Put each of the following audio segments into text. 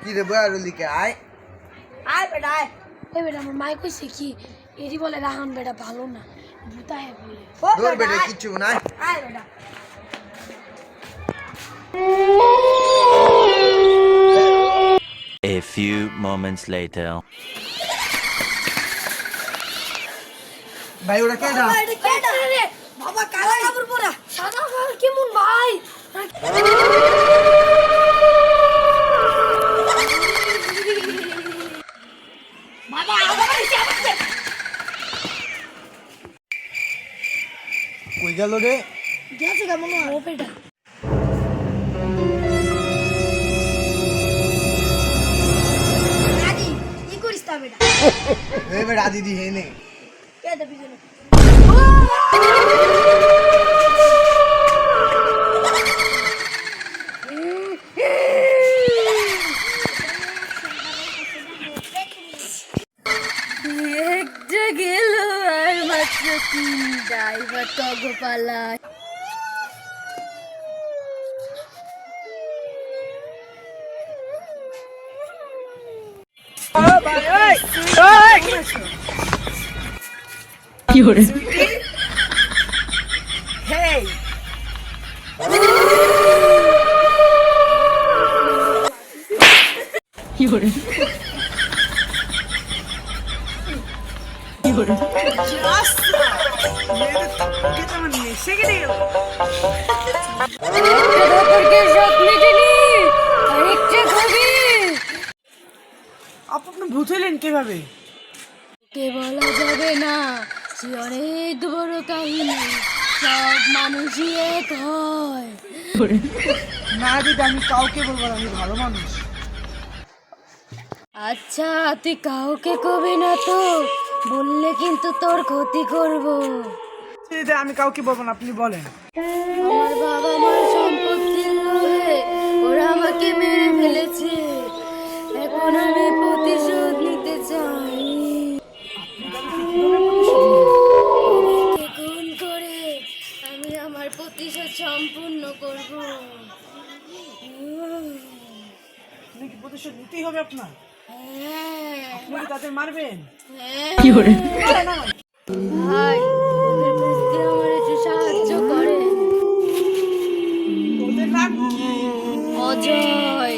কি রে বয়ার লিখে আয় আয় বেটা আয়। এই বেটা আমার মাই কইছে কি এরি বলে রাহান বেটা ভালো না ভূতা হে বলে দূর বেটা কিচ্ছু না আয় বেটা। A few moments later. ভাই ওরা কেডা এটা কেডা রে বাবা? কালা কাপড় পরা সাদা কাল কেমন ভাই বাবা আবার এসে আসছে। কই গেল রে গেছে কেমন ও বেটা আদি কি করিস তা বেটা? এই বেটা দিদি হে নে কে দে পিছনে? একটা গেল আর মাত্র তিনটা এবার তগপালা কি করে হেই কি করে কি করে আপনি ভূত হইলেন কিভাবে? কে বলা যাবে না সে অনেক বড় কাহিনী সব মানুষই এক হয় না দিদি, আমি কাউকে বলবো না, আমি ভালো মানুষ। আচ্ছা তুই কাউকে কবি না তো বললে কিন্তু তোর ক্ষতি করব দিদি আমি কাউকে বলবো না, আপনি বলেন। আমার বাবা মার সম্পত্তির লোভে ওরা আমাকে মেরে ফেলেছে এখন আমি প্রতিশোধ নিতে চাই ওদেরকে খুন করে আমি আমার প্রতিশোধ সম্পূর্ণ করব আপনি কি প্রতিশোধ নিতেই হবে আপনার? হ্যাঁ আপনি কি তাদের মারবেন? কি করে ভাই ওদের বুঝতে আমার একটু সাহায্য করে ওদের নাম কি? অজয়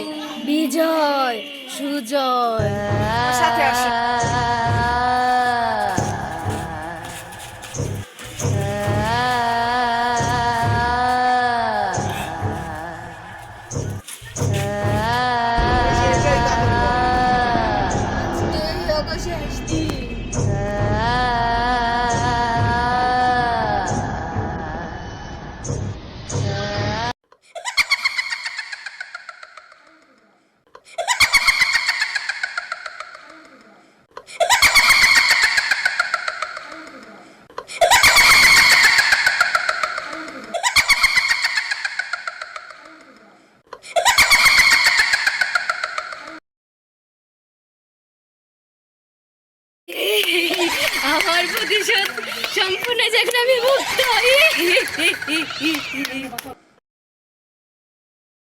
বিজয় সুজয় সাথে আসে। শেষ দিন আমার প্রতিশোধ সম্পূর্ণ যখন আমি মুক্ত হই